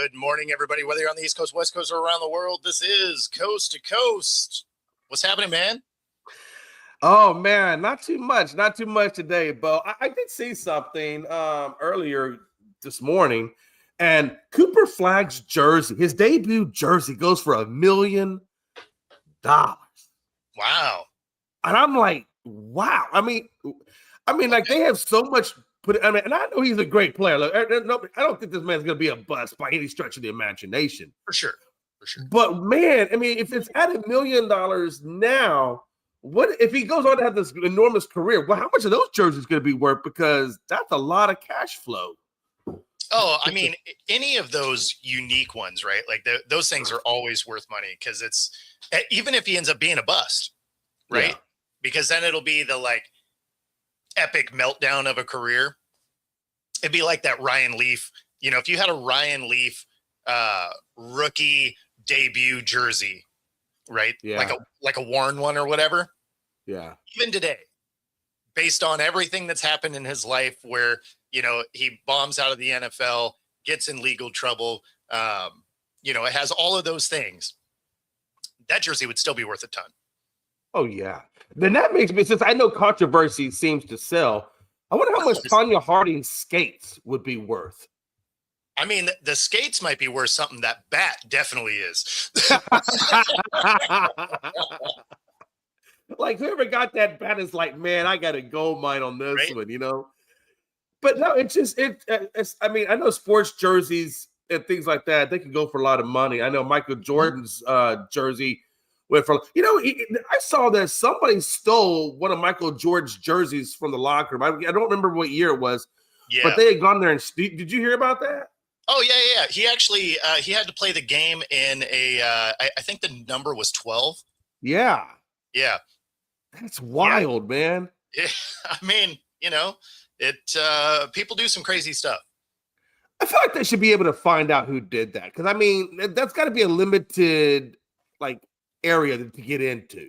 Good morning, everybody. Whether you're on the East Coast, West Coast, or around the world, this is Coast to Coast. What's happening, man? Oh man, not too much today, Bo. I did see something earlier this morning, and Cooper Flagg's jersey, his debut jersey, goes for $1 million. Wow. And I'm like, wow. I mean, like they have so much and I know he's a great player. Look, I don't think this man's gonna be a bust by any stretch of the imagination. For sure. But man, I mean, if it's at $1 million now, what if he goes on to have this enormous career? Well, how much of those jerseys going to be worth? Because that's a lot of cash flow. Oh, I mean, any of those unique ones, right? Like those things are always worth money because it's even if he ends up being a bust, right? Yeah. Because then it'll be the like epic meltdown of a career. It'd be like that Ryan Leaf. You know, if you had a Ryan Leaf rookie debut jersey, right? Yeah. Like a worn one or whatever. Yeah. Even today, based on everything that's happened in his life where, you know, he bombs out of the NFL, gets in legal trouble, you know, it has all of those things. That jersey would still be worth a ton. Oh, yeah. Then that makes me, since I know controversy seems to sell, I wonder how much Tanya Harding's skates would be worth. I mean, the skates might be worth something. That bat definitely is. Like whoever got that bat is like, man, I got a gold mine on this one, you know. But no, it's I mean, I know sports jerseys and things like that, they can go for a lot of money. I know Michael Jordan's jersey went for, you know, I saw that somebody stole one of Michael Jordan's jerseys from the locker room. I don't remember what year it was, but they had gone there and did you hear about that? Oh, yeah. He actually, he had to play the game in I think the number was 12. Yeah. Yeah. That's wild, man. Yeah. I mean, you know, people do some crazy stuff. I feel like they should be able to find out who did that. Because, I mean, that's got to be a limited, like, area to get into.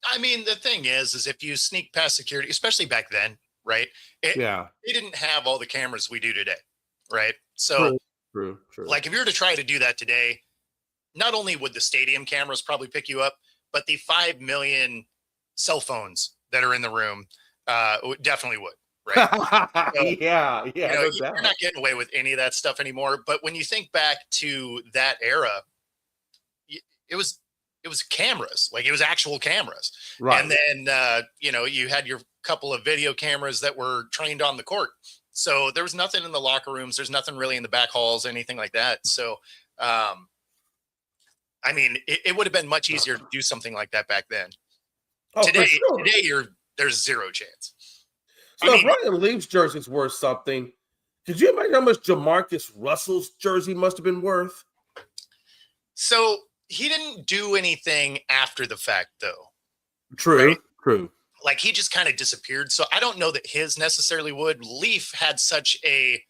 I mean, the thing is if you sneak past security, especially back then, right? They didn't have all the cameras we do today, right? So, True. Like if you were to try to do that today, not only would the stadium cameras probably pick you up, but the 5 million cell phones that are in the room definitely would, right? So, yeah. You know, you're not getting away with any of that stuff anymore. But when you think back to that era, it was cameras, like it was actual cameras, right? And then you know, you had your couple of video cameras that were trained on the court. So there was nothing in the locker rooms. There's nothing really in the back halls, anything like that. So, I mean, it would have been much easier to do something like that back then. Oh, today, sure. There's zero chance. So if Ryan Leaf's jersey's worth something, could you imagine how much Jamarcus Russell's jersey must have been worth? So he didn't do anything after the fact, though. True. Like he just kind of disappeared. So I don't know that his necessarily would. Leaf had such a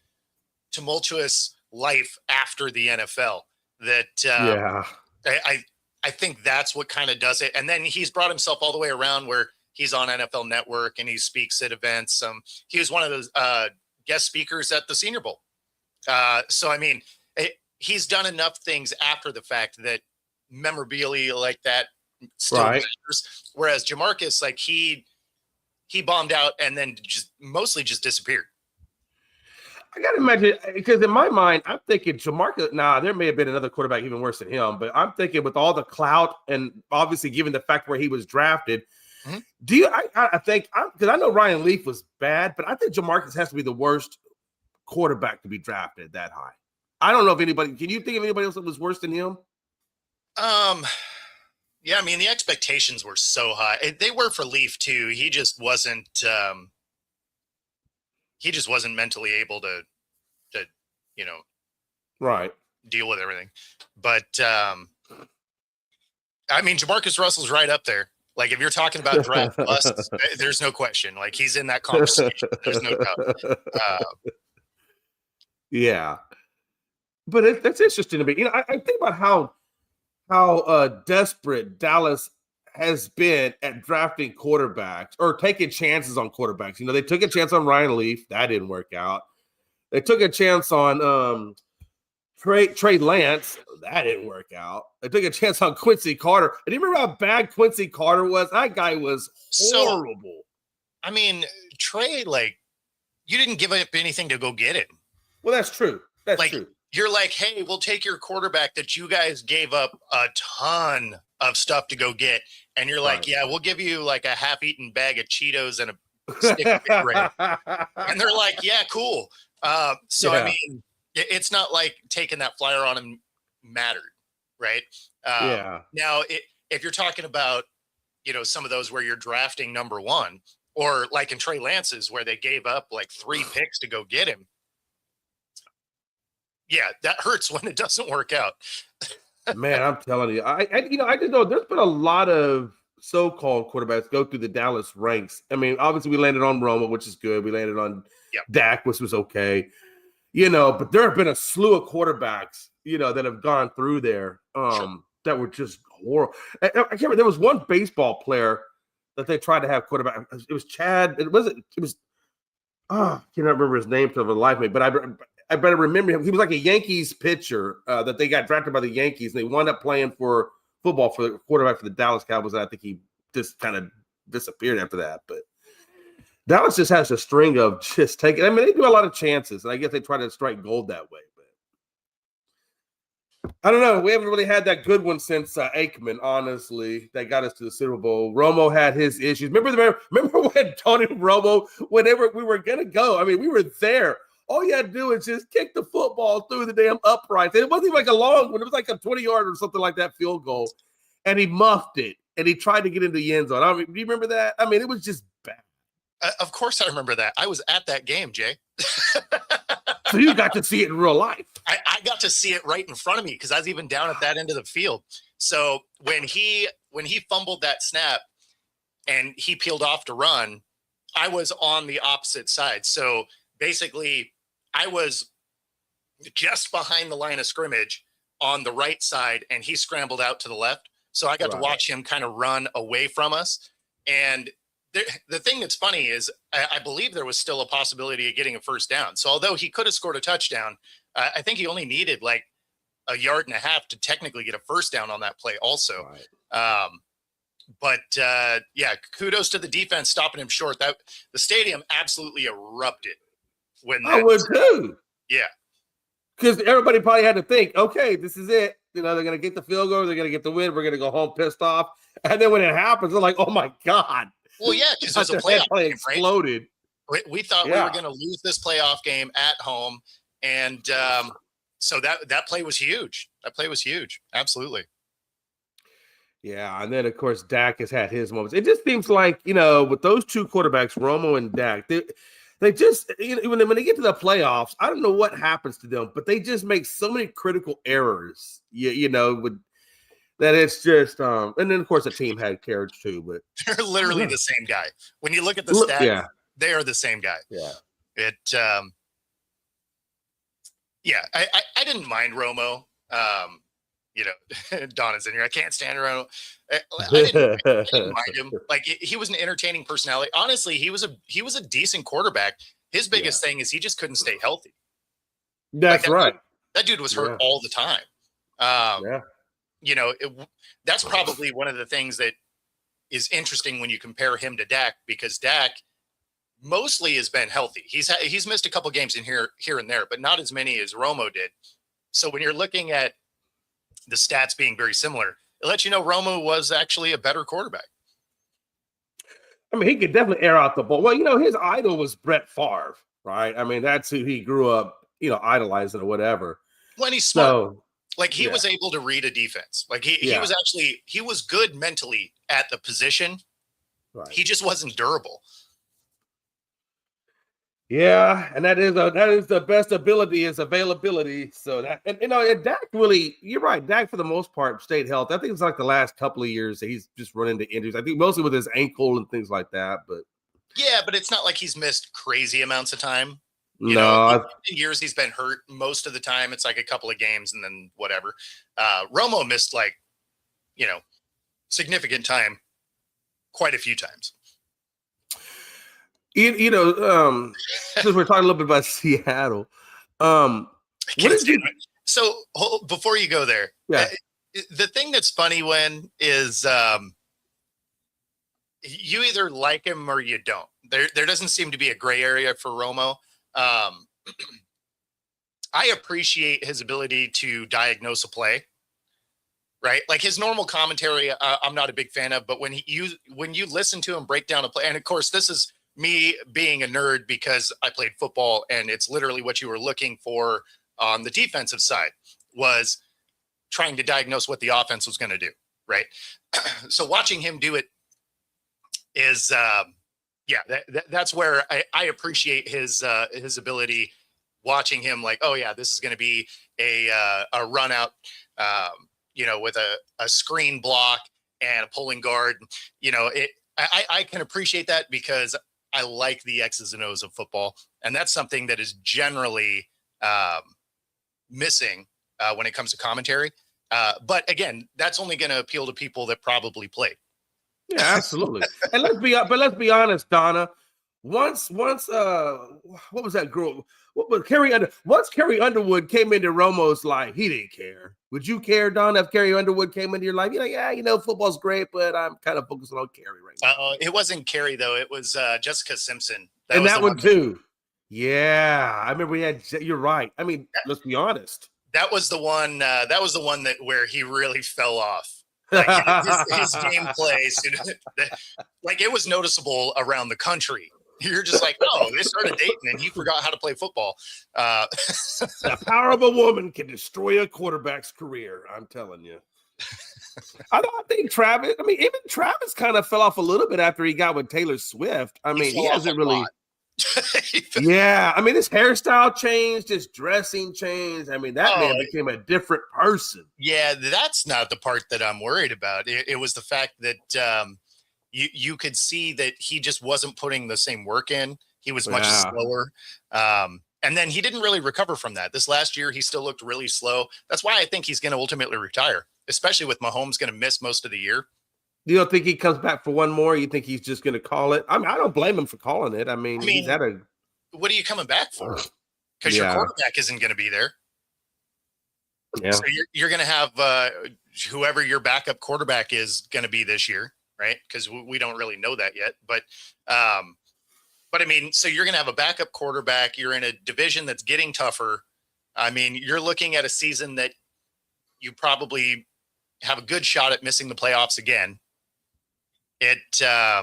tumultuous life after the NFL that I think that's what kind of does it. And then he's brought himself all the way around where he's on NFL Network and he speaks at events. He was one of those guest speakers at the Senior Bowl. So, I mean, he's done enough things after the fact that memorabilia like that still matters. Whereas Jamarcus, like he bombed out and then mostly just disappeared. I gotta imagine, because in my mind, I'm thinking Jamarcus. Now there may have been another quarterback even worse than him, but I'm thinking with all the clout and obviously given the fact where he was drafted, do you? I think because I know Ryan Leaf was bad, but I think Jamarcus has to be the worst quarterback to be drafted that high. I don't know if anybody. Can you think of anybody else that was worse than him? Yeah, I mean the expectations were so high. They were for Leaf too. He just wasn't. He just wasn't mentally able to, you know, deal with everything. But I mean, Jamarcus Russell's right up there. Like if you're talking about draft busts, there's no question. Like he's in that conversation. There's no doubt. Yeah, but that's interesting to me. You know, I think about how desperate Dallas has been at drafting quarterbacks or taking chances on quarterbacks. You know, they took a chance on Ryan Leaf. That didn't work out. They took a chance on Trey Lance. That didn't work out. They took a chance on Quincy Carter. And you remember how bad Quincy Carter was? That guy was horrible. So, I mean, Trey, like, you didn't give up anything to go get him. Well, that's true. That's like, true. You're like, hey, we'll take your quarterback that you guys gave up a ton of stuff to go get. And you're like, yeah, we'll give you like a half-eaten bag of Cheetos and a stick of bread. And they're like, yeah, cool. I mean, it's not like taking that flyer on him mattered, right? Now, if you're talking about, some of those where you're drafting number one, or like in Trey Lance's where they gave up like 3 picks to go get him. Yeah, that hurts when it doesn't work out. Man, I'm telling you, I just know there's been a lot of so-called quarterbacks go through the Dallas ranks. I mean, obviously we landed on Romo, which is good. We landed on Dak, which was okay. But there have been a slew of quarterbacks, that have gone through there that were just horrible. I can't remember. There was one baseball player that they tried to have quarterback. It was Chad. I can't remember his name for the life of me, but I better remember him. He was like a Yankees pitcher that they got drafted by the Yankees, and they wound up playing for football for the quarterback for the Dallas Cowboys. And I think he just kind of disappeared after that. But Dallas just has a string of just taking. I mean, they do a lot of chances, and I guess they try to strike gold that way. But I don't know. We haven't really had that good one since Aikman, honestly, that got us to the Super Bowl. Romo had his issues. Remember when Tony Romo, whenever we were going to go, I mean, we were there. All you had to do is just kick the football through the damn uprights. And it wasn't even like a long one. It was like a 20-yard or something like that field goal. And he muffed it. And he tried to get into the end zone. I mean, do you remember that? I mean, it was just bad. Of course I remember that. I was at that game, Jay. So you got to see it in real life. I got to see it right in front of me because I was even down at that end of the field. So when he fumbled that snap and he peeled off to run, I was on the opposite side. So basically, I was just behind the line of scrimmage on the right side, and he scrambled out to the left. So I got to watch him kind of run away from us. And the thing that's funny is I believe there was still a possibility of getting a first down. So although he could have scored a touchdown, I think he only needed like 1.5 yards to technically get a first down on that play also. But kudos to the defense stopping him short. That the stadium absolutely erupted when I would too. Yeah. Because everybody probably had to think, okay, this is it. They're going to get the field goal. They're going to get the win. We're going to go home pissed off. And then when it happens, they're like, oh, my God. Well, yeah, because there's a playoff game, exploded. Right? We thought we were going to lose this playoff game at home. And so that play was huge. That play was huge. Absolutely. Yeah, and then, of course, Dak has had his moments. It just seems like, with those two quarterbacks, Romo and Dak, they just, when they get to the playoffs, I don't know what happens to them, but they just make so many critical errors, that it's just, and then, of course, the team had carriage too. But they're literally the same guy. When you look at the stats, they are the same guy. Yeah. I didn't mind Romo. Donna's in here. I can't stand Romo. I didn't mind him. Like he was an entertaining personality. Honestly, he was a decent quarterback. His biggest thing is he just couldn't stay healthy. That's right. That dude was hurt all the time. That's probably one of the things that is interesting when you compare him to Dak, because Dak mostly has been healthy. He's missed a couple games in here and there, but not as many as Romo did. So when you're looking at the stats being very similar, it lets you know Romo was actually a better quarterback. I mean, he could definitely air out the ball. Well, his idol was Brett Favre, right? I mean, that's who he grew up, idolizing or whatever. When he's smart. He was able to read a defense. Like he was good mentally at the position. Right. He just wasn't durable. Yeah, and that is the best ability is availability. So that, and Dak really, you're right. Dak for the most part stayed healthy. I think it's like the last couple of years that he's just run into injuries. I think mostly with his ankle and things like that. But yeah, but it's not like he's missed crazy amounts of time. In years he's been hurt. Most of the time it's like a couple of games and then whatever. Romo missed significant time quite a few times. Since we're talking a little bit about Seattle, Can't So before you go there, yeah, the thing that's funny is you either like him or you don't. There doesn't seem to be a gray area for Romo. I appreciate his ability to diagnose a play, right? Like his normal commentary, I'm not a big fan of, but when you listen to him break down a play, and of course, this is me being a nerd because I played football, and it's literally what you were looking for on the defensive side was trying to diagnose what the offense was going to do, right? So watching him do it is, that's where I appreciate his ability. Watching him, like, oh yeah, this is going to be a run out, with a screen block and a pulling guard. I can appreciate that because I like the X's and O's of football, and that's something that is generally missing when it comes to commentary. But again, that's only going to appeal to people that probably played. Yeah, absolutely. And let's be honest, Donna. Once what was that girl? What was once Carrie Underwood came into Romo's life, he didn't care. Would you care, Donna, if Carrie Underwood came into your life? You're like, yeah, football's great, but I'm kind of focusing on Carrie right now. It wasn't Carrie though. It was Jessica Simpson. That one too. Yeah, I remember you're right. I mean, let's be honest. That was the one. Where he really fell off. Like his gameplay, like it was noticeable around the country. You're just like, oh, they started dating and he forgot how to play football. The power of a woman can destroy a quarterback's career. I'm telling you. I think Travis. I mean, even Travis kind of fell off a little bit after he got with Taylor Swift. I mean, he hasn't really. Yeah, I mean, his hairstyle changed, his dressing changed. I mean, that man became a different person. Yeah, that's not the part that I'm worried about. It was the fact that you could see that he just wasn't putting the same work in. He was much slower. And then he didn't really recover from that. This last year, he still looked really slow. That's why I think he's going to ultimately retire, especially with Mahomes going to miss most of the year. You don't think he comes back for one more? You think he's just going to call it? I mean, I don't blame him for calling it. I mean he's had a. What are you coming back for? Because your quarterback isn't going to be there. Yeah. So you're going to have whoever your backup quarterback is going to be this year, right? Because we don't really know that yet. But I mean, so you're going to have a backup quarterback. You're in a division that's getting tougher. I mean, you're looking at a season that you probably have a good shot at missing the playoffs again. I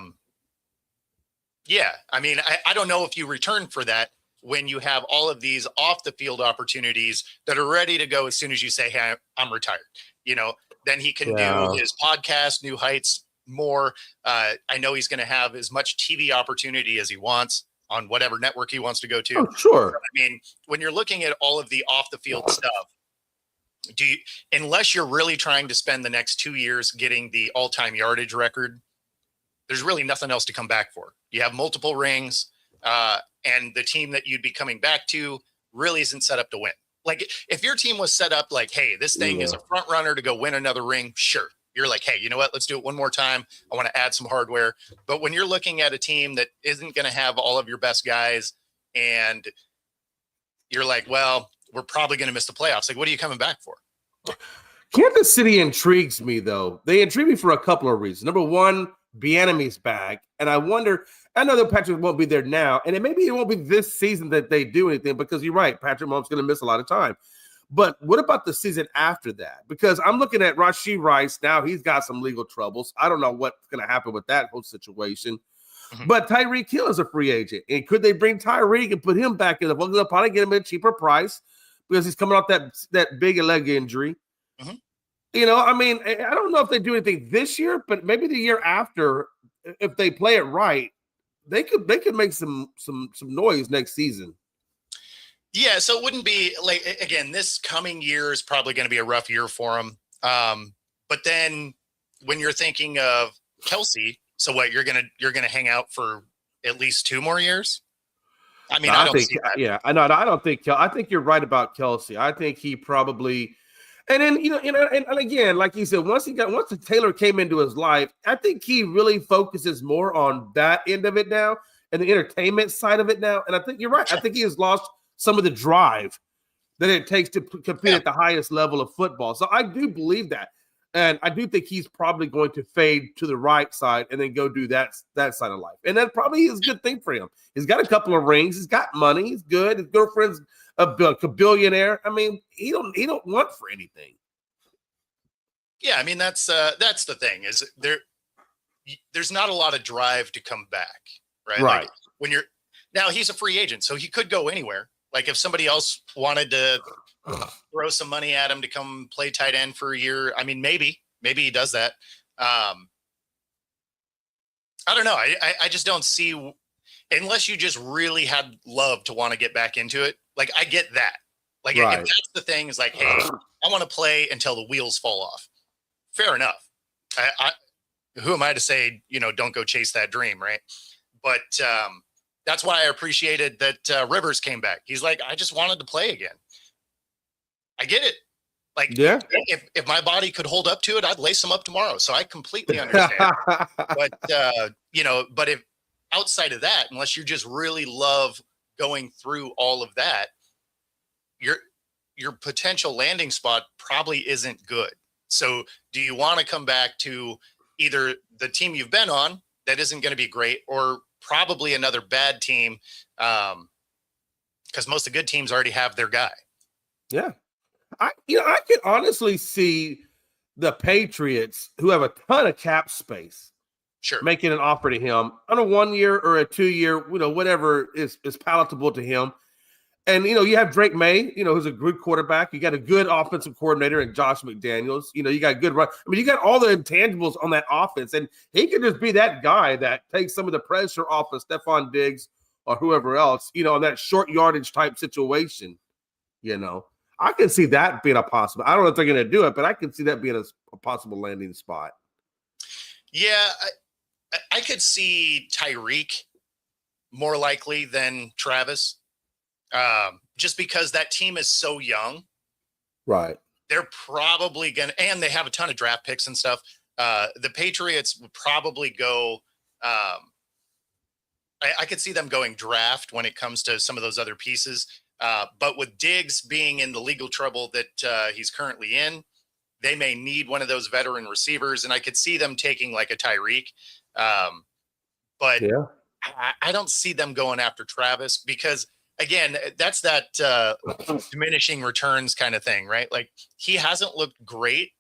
mean, I don't know if you return for that when you have all of these off the field opportunities that are ready to go as soon as you say, hey, I'm retired. Then he can do his podcast, New Heights, more. I know he's going to have as much TV opportunity as he wants on whatever network he wants to go to. Oh, sure. I mean, when you're looking at all of the off the field stuff, unless you're really trying to spend the next 2 years getting the all-time yardage record, there's really nothing else to come back for. You have multiple rings, and the team that you'd be coming back to really isn't set up to win. Like if your team was set up like, hey, this thing is a front runner to go win another ring, sure. You're like, hey, you know what? Let's do it one more time. I want to add some hardware. But when you're looking at a team that isn't going to have all of your best guys and you're like, well, we're probably going to miss the playoffs. Like, what are you coming back for? Kansas City intrigues me, though. They intrigue me for a couple of reasons. Number one, Bieniemy's back. And I know that Patrick won't be there now. And maybe it won't be this season that they do anything because you're right. Patrick Mahomes going to miss a lot of time. But what about the season after that? Because I'm looking at Rashee Rice now. He's got some legal troubles. I don't know what's going to happen with that whole situation. Mm-hmm. But Tyreek Hill is a free agent. And could they bring Tyreek and put him back in the book? They'll probably get him at a cheaper price because he's coming off that big leg injury. Mm-hmm. I mean, I don't know if they do anything this year, but maybe the year after, if they play it right, they could make some noise next season. Yeah, so it wouldn't be like, again, this coming year is probably going to be a rough year for him. But then when you're thinking of Kelsey, so what, you're gonna hang out for at least 2 more years? I mean, I don't see that. Yeah, I know. I don't think I think you're right about Kelsey. I think he probably, and then and again, like you said, once the Taylor came into his life, I think he really focuses more on that end of it now and the entertainment side of it now. And I think you're right. I think he has lost some of the drive that it takes to compete at the highest level of football. So I do believe that. And I do think he's probably going to fade to the right side and then go do that side of life. And that probably is a good thing for him. He's got a couple of rings. He's got money. He's good. His girlfriend's a billionaire. I mean, he don't want for anything. Yeah, I mean that's the thing is there's not a lot of drive to come back, right? Right. Like when now he's a free agent, so he could go anywhere. Like if somebody else wanted to throw some money at him to come play tight end for a year, I mean, maybe he does that. I don't know. I just don't see, unless you just really had love to want to get back into it. Like I get that. Like if that's the thing is like, hey, I want to play until the wheels fall off. Fair enough. Who am I to say, don't go chase that dream, right? But that's why I appreciated that Rivers came back. He's like, I just wanted to play again. I get it. Like, yeah. if my body could hold up to it, I'd lace them up tomorrow. So I completely understand. But but if outside of that, unless you just really love going through all of that, your potential landing spot probably isn't good. So do you want to come back to either the team you've been on that isn't going to be great, or probably another bad team? Because most of the good teams already have their guy. Yeah. I can honestly see the Patriots, who have a ton of cap space, making an offer to him on a 1 year or a 2 year, whatever is palatable to him. And, you have Drake May, who's a good quarterback. You got a good offensive coordinator in Josh McDaniels. You got good run. I mean, you got all the intangibles on that offense. And he could just be that guy that takes some of the pressure off of Stephon Diggs or whoever else, on that short yardage type situation, I can see that being a possible. I don't know if they're going to do it, but I can see that being a possible landing spot. Yeah, I could see Tyreek more likely than Travis. Just because that team is so young. Right. They're probably going to, and they have a ton of draft picks and stuff. The Patriots would probably go, I could see them going draft when it comes to some of those other pieces. But with Diggs being in the legal trouble that he's currently in, they may need one of those veteran receivers. And I could see them taking like a Tyreek. But yeah. I don't see them going after Travis because, again, that's that diminishing returns kind of thing, right? Like he hasn't looked great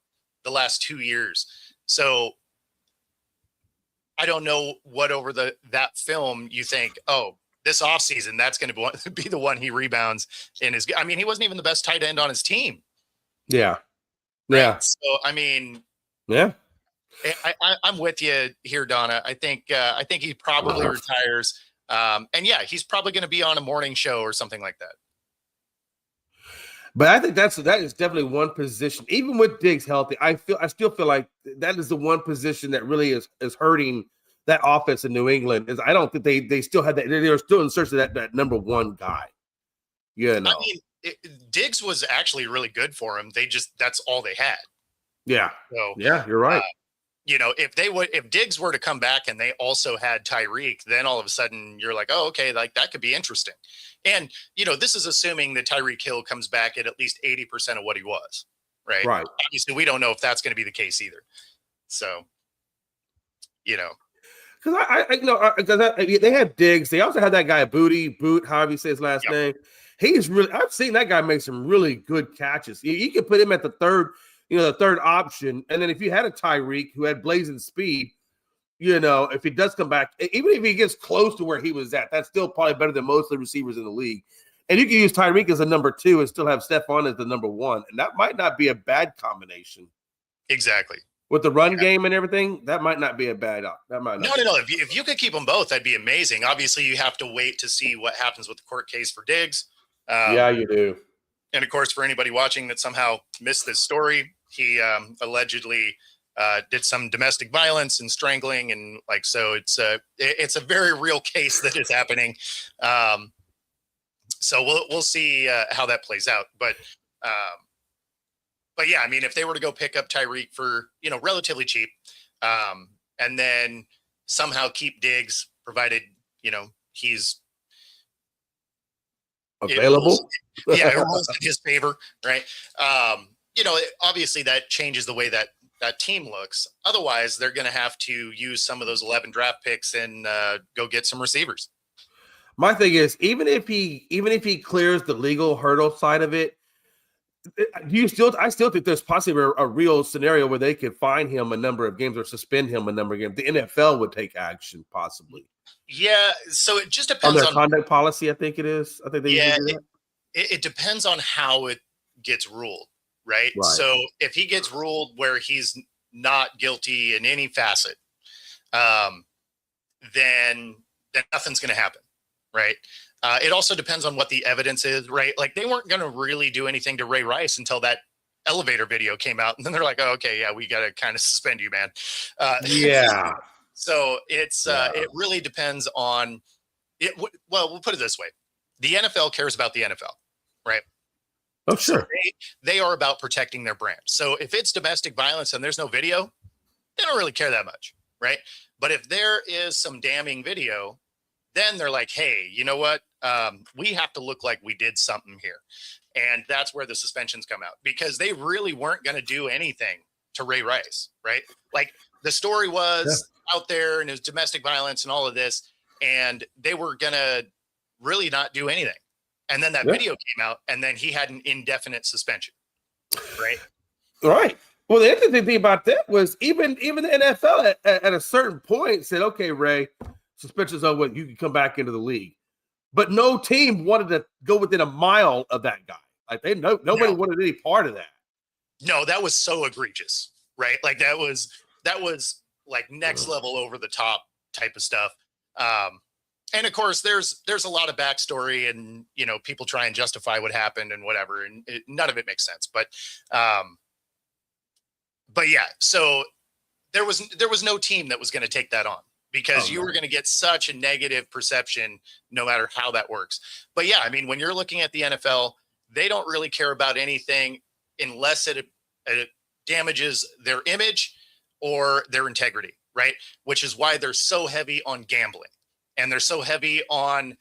the last 2 years. So I don't know what over that film you think, oh, this offseason, that's going to be the one he rebounds in his. I mean, he wasn't even the best tight end on his team. Yeah. Right? Yeah. So, I mean, yeah, I'm with you here, Donna. I think he probably retires. And yeah, he's probably going to be on a morning show or something like that. But I think that is definitely one position. Even with Diggs healthy, I still feel like that is the one position that really is hurting that offense in New England. Is I don't think they still had that. They're still in search of that number one guy. I mean, Diggs was actually really good for him. That's all they had. Yeah. So yeah, you're right. If Diggs were to come back and they also had Tyreek, then all of a sudden you're like, oh, okay, like that could be interesting. And, this is assuming that Tyreek Hill comes back at least 80% of what he was, right? Right. Obviously, we don't know if that's going to be the case either. So, Because they had Diggs. They also had that guy Boot, however you say his last name. He's really, I've seen that guy make some really good catches. You could put him at the third option. And then if you had a Tyreek who had blazing speed, if he does come back, even if he gets close to where he was at, that's still probably better than most of the receivers in the league. And you can use Tyreek as a number 2 and still have Stephon as the number 1. And that might not be a bad combination. Exactly. With the run game and everything, that might not be a bad No. If you could keep them both, that'd be amazing. Obviously, you have to wait to see what happens with the court case for Diggs. Yeah, you do. And of course, for anybody watching that somehow missed this story, he allegedly did some domestic violence and strangling, and so it's a very real case that is happening. So we'll see how that plays out. But yeah, I mean, if they were to go pick up Tyreek for relatively cheap, and then somehow keep Diggs, provided he's available. Yeah, it rules in his favor, right? Obviously that changes the way that team looks. Otherwise, they're going to have to use some of those 11 draft picks and go get some receivers. My thing is, even if he clears the legal hurdle side of it, I still think there's possibly a real scenario where they could fine him a number of games or suspend him a number of games. The NFL would take action, possibly. Yeah, so it just depends on their conduct policy. I think it is. I think they do that. It depends on how it gets ruled, right? So if he gets ruled where he's not guilty in any facet, then nothing's going to happen, right? It also depends on what the evidence is, right? Like they weren't going to really do anything to Ray Rice until that elevator video came out, and then they're like, "Oh, okay, yeah, we got to kind of suspend you, man." Yeah. So it's it really depends on it. Well, we'll put it this way: the NFL cares about the NFL, right? Oh, sure. So they are about protecting their brand. So if it's domestic violence and there's no video, they don't really care that much, right? But if there is some damning video, then they're like, hey, you know what? We have to look like we did something here. And that's where the suspensions come out, because they really weren't going to do anything to Ray Rice, right? Like the story was out there and it was domestic violence and all of this, and they were going to really not do anything. And then that video came out, and then he had an indefinite suspension, right? Right. Well, the interesting thing about that was even the NFL at a certain point said, okay, Ray, suspension's over, you can come back into the league. But no team wanted to go within a mile of that guy. Like nobody wanted any part of that. No, that was so egregious, right? Like that was like next level over the top type of stuff. And of course, there's a lot of backstory, and people try and justify what happened and whatever, and none of it makes sense. But yeah, so there was no team that was going to take that on, because you were going to get such a negative perception no matter how that works. But yeah, I mean, when you're looking at the NFL, they don't really care about anything unless it damages their image or their integrity, right? Which is why they're so heavy on gambling. And they're so heavy on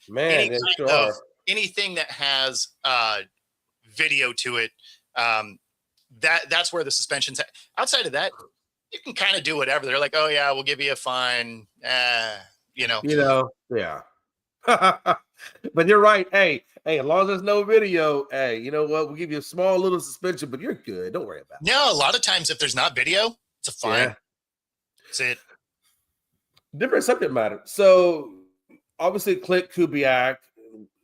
anything that has video to it. That's where the suspensions. Outside of that, you can kind of do whatever. They're like, "Oh yeah, we'll give you a fine." Yeah. But you're right. Hey, as long as there's no video, hey, you know what? We'll give you a small little suspension, but you're good. Don't worry about it. No, a lot of times if there's not video, it's a fine. Yeah. That's it. Different subject matter. So obviously, Clint Kubiak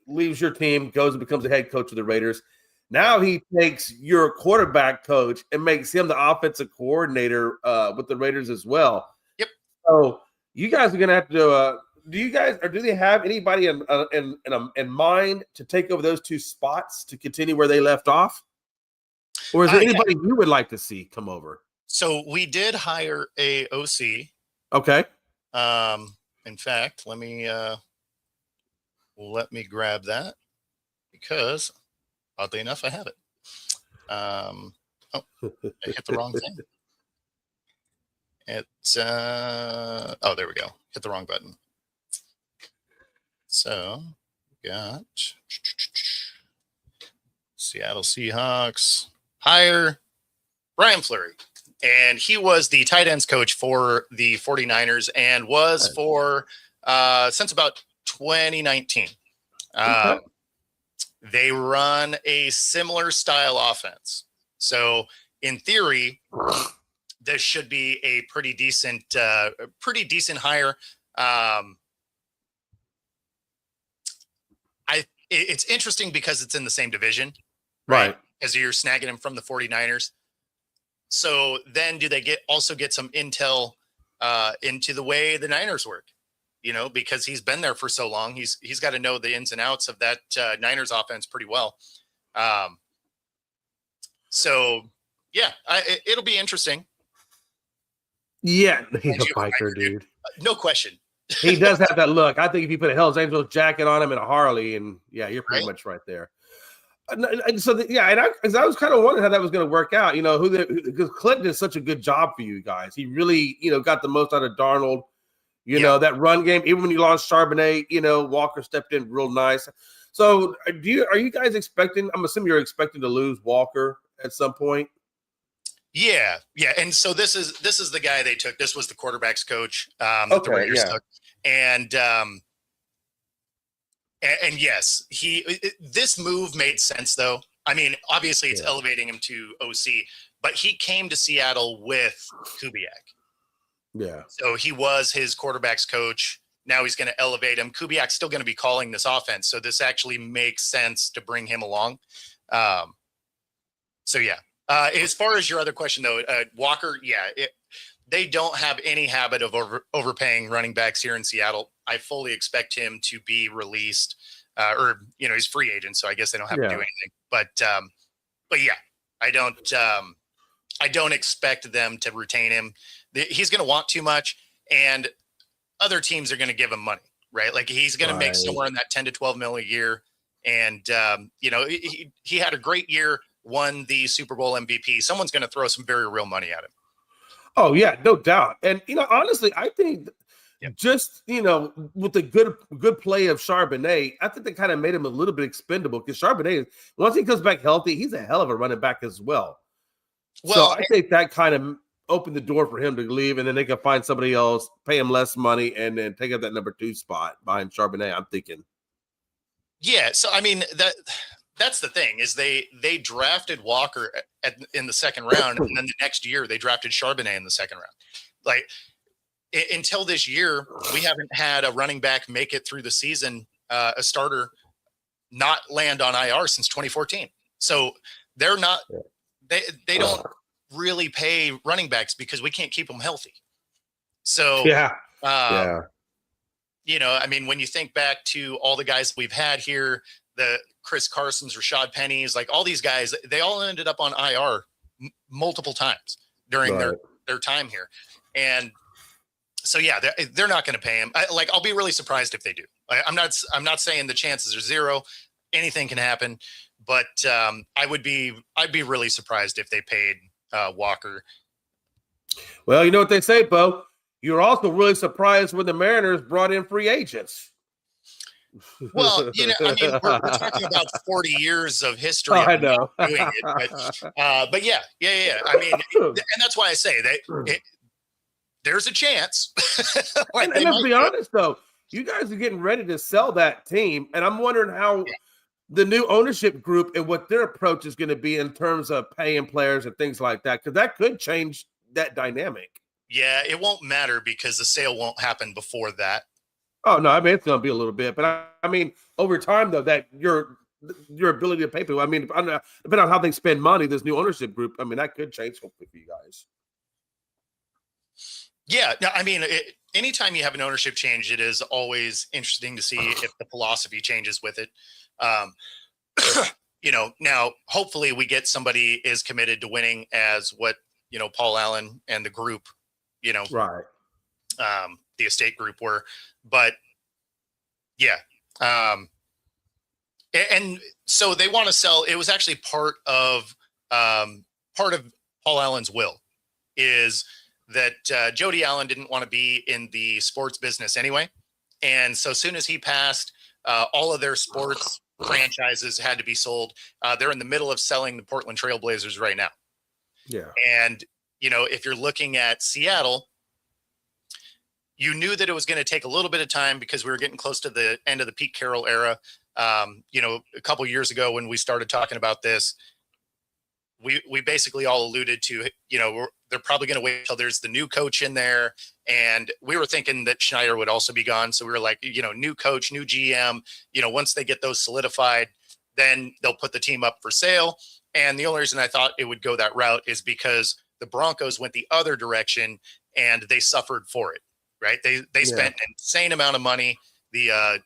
leaves your team, goes and becomes the head coach of the Raiders. Now he takes your quarterback coach and makes him the offensive coordinator with the Raiders as well. Yep. So you guys are going to have to. Do they have anybody in mind to take over those two spots to continue where they left off, or is there anybody you would like to see come over? So we did hire a OC. Okay. In fact, let me grab that, because oddly enough, I have it. I hit the wrong thing. It's there we go. Hit the wrong button. So got Seattle Seahawks hire Brian Fleury. And he was the tight ends coach for the 49ers and was for since about 2019. They run a similar style offense. So in theory, this should be a pretty decent hire. It's interesting because it's in the same division, right? As you're snagging him from the 49ers. So then do they also get some intel into the way the Niners work? Because he's been there for so long, he's got to know the ins and outs of that Niners offense pretty well. So yeah, it'll be interesting. Yeah, he's a biker, dude. No question. He does have that look. I think if you put a Hell's Angels jacket on him and a Harley, and yeah, you're pretty much right there. And I was kind of wondering how that was going to work out. Because Clinton did such a good job for you guys. He really, got the most out of Darnold. That run game. Even when you lost Charbonnet, Walker stepped in real nice. So are you guys expecting? I'm assuming you're expecting to lose Walker at some point. Yeah. And so this is the guy they took. This was the quarterback's coach that the Raiders took, and yes, this move made sense though. I mean, obviously it's elevating him to OC, but he came to Seattle with Kubiak. Yeah. So he was his quarterback's coach. Now he's going to elevate him. Kubiak's still going to be calling this offense. So this actually makes sense to bring him along. So yeah. As far as your other question though, Walker, they don't have any habit of overpaying running backs here in Seattle. I fully expect him to be released, or he's free agent, so I guess they don't have to do anything. But yeah, I don't expect them to retain him. He's going to want too much, and other teams are going to give him money, right? Like he's going to make somewhere in that 10 to 12 mil a year, and he had a great year, won the Super Bowl MVP. Someone's going to throw some very real money at him. Oh yeah, no doubt. And honestly, I think just with the good play of Charbonnet, I think they kind of made him a little bit expendable because Charbonnet, once he comes back healthy, he's a hell of a running back as well. So I think that kind of opened the door for him to leave, and then they can find somebody else, pay him less money, and then take up that number 2 spot behind Charbonnet. I'm thinking. Yeah. So I mean that's the thing is they drafted Walker in the second round, and then the next year they drafted Charbonnet in the second round. Like until this year, we haven't had a running back make it through the season, a starter not land on IR since 2014. So they're not they don't really pay running backs because we can't keep them healthy. So I mean, when you think back to all the guys we've had here, the Chris Carsons, Rashad Pennies, like all these guys, they all ended up on IR multiple times during their time here. And so, yeah, they're not going to pay him. I'll be really surprised if they do. I'm not saying the chances are zero. Anything can happen, but I'd be really surprised if they paid Walker. Well, you know what they say, Bo. You're also really surprised when the Mariners brought in free agents. Well, I mean, we're talking about 40 years of history. I know. Doing it, but yeah. I mean, and that's why I say that there's a chance. And let's be honest, though, you guys are getting ready to sell that team, and I'm wondering how the new ownership group and what their approach is going to be in terms of paying players and things like that, because that could change that dynamic. Yeah, it won't matter because the sale won't happen before that. Oh, no, I mean, it's going to be a little bit. But, I mean, over time, though, that your ability to pay people, I mean, depending on how they spend money, this new ownership group, I mean, that could change hopefully for you guys. Yeah, no, I mean, anytime you have an ownership change, it is always interesting to see if the philosophy changes with it. Now, hopefully we get somebody as committed to winning as what, Paul Allen and the group, right. The estate group were, but yeah. And so they want to sell. It was actually part of Paul Allen's will is that Jody Allen didn't want to be in the sports business anyway. And so as soon as he passed, all of their sports franchises had to be sold. They're in the middle of selling the Portland Trail Blazers right now. Yeah. And, if you're looking at Seattle, you knew that it was going to take a little bit of time because we were getting close to the end of the Pete Carroll era. A couple of years ago when we started talking about this, we basically all alluded to, they're probably going to wait until there's the new coach in there. And we were thinking that Schneider would also be gone. So we were like, new coach, new GM, once they get those solidified, then they'll put the team up for sale. And the only reason I thought it would go that route is because the Broncos went the other direction and they suffered for it. Right. They spent an insane amount of money. The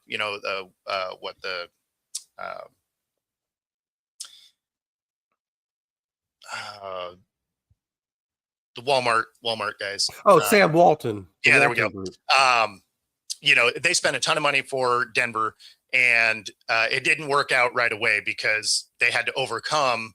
Walmart guys. Oh, Sam Walton. Yeah, there we go. They spent a ton of money for Denver and it didn't work out right away because they had to overcome,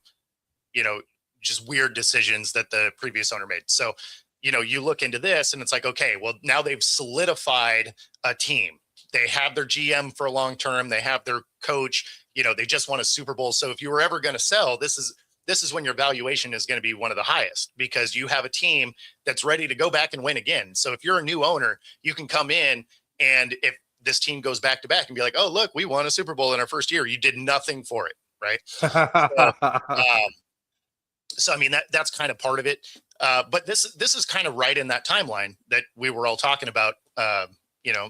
just weird decisions that the previous owner made. So, you look into this and it's like, okay, well, now they've solidified a team. they have their GM for a long term. They have their coach. They just won a Super Bowl. So if you were ever going to sell, this is when your valuation is going to be one of the highest, because you have a team that's ready to go back and win again. So if you're a new owner, you can come in, and if this team goes back to back and be like, oh, look, we won a Super Bowl in our first year. You did nothing for it. Right. So I mean, that's kind of part of it. But this is kind of right in that timeline that we were all talking about.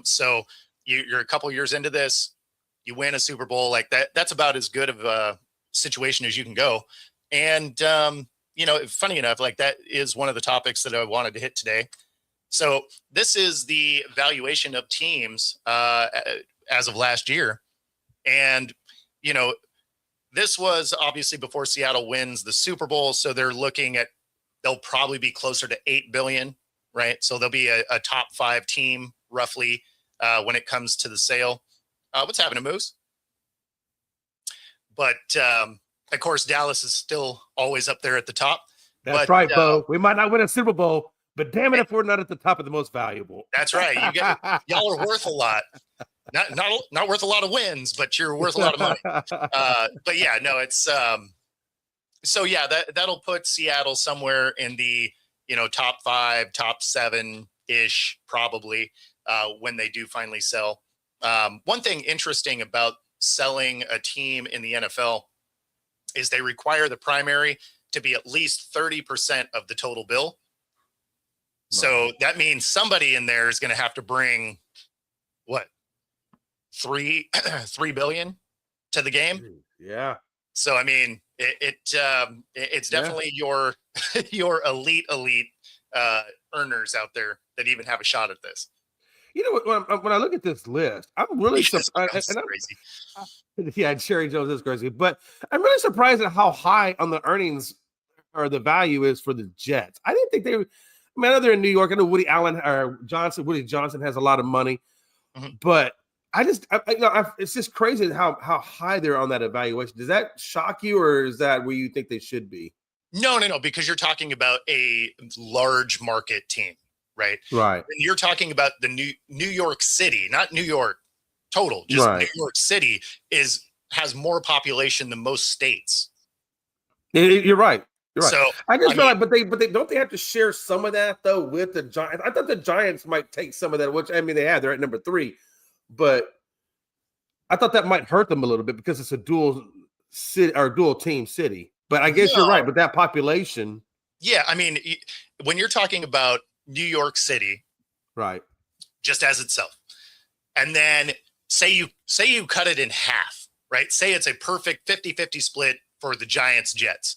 So you're a couple years into this, you win a Super Bowl like that. That's about as good of a situation as you can go. And, funny enough, like that is one of the topics that I wanted to hit today. So this is the valuation of teams as of last year. And, this was obviously before Seattle wins the Super Bowl. So they'll probably be closer to 8 billion, right? So they'll be a top 5 team roughly when it comes to the sale. What's happening, Moose? But of course, Dallas is still always up there at the top. That's right, Bo. We might not win a Super Bowl, but damn it if we're not at the top of the most valuable. That's right. Y'all are worth a lot. Not worth a lot of wins, but you're worth a lot of money. But yeah, no, it's so yeah, that'll put Seattle somewhere in the top 5, top 7-ish probably when they do finally sell. One thing interesting about selling a team in the NFL is they require the primary to be at least 30% of the total bill. So that means somebody in there is going to have to bring what? 3 billion to the game. Yeah. So I mean, it's definitely your elite earners out there that even have a shot at this. When I look at this list, I'm really surprised. Yeah, Jerry Jones is crazy, but I'm really surprised at how high on the earnings or the value is for the Jets. I didn't think they. I know they're in New York. I know Woody Johnson has a lot of money, but it's just crazy how high they're on that evaluation. Does that shock you, or is that where you think they should be? No, because you're talking about a large market team, right? Right. And you're talking about the New York City, not New York total. Just New York City has more population than most states. You're right. So I just feel like, but they don't they have to share some of that though with the Giants? I thought the Giants might take some of that, which I mean they're at number 3. But I thought that might hurt them a little bit because it's a dual team city. But I guess you're right. But that population. Yeah. I mean, when you're talking about New York City, right, just as itself, and then say you cut it in half, right? Say it's a perfect 50-50 split for the Giants Jets.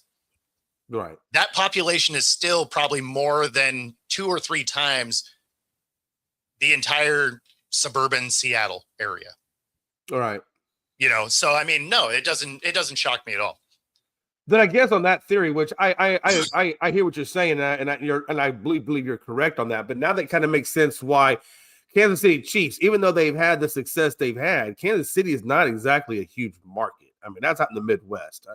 Right. That population is still probably more than 2 or 3 times the entire suburban Seattle area. All right. So I mean, no, it doesn't shock me at all. Then I guess on that theory, which I hear what you're saying, and I believe you're correct on that. But now that kind of makes sense why Kansas City Chiefs, even though they've had the success they've had, Kansas City is not exactly a huge market. I mean, that's out in the Midwest.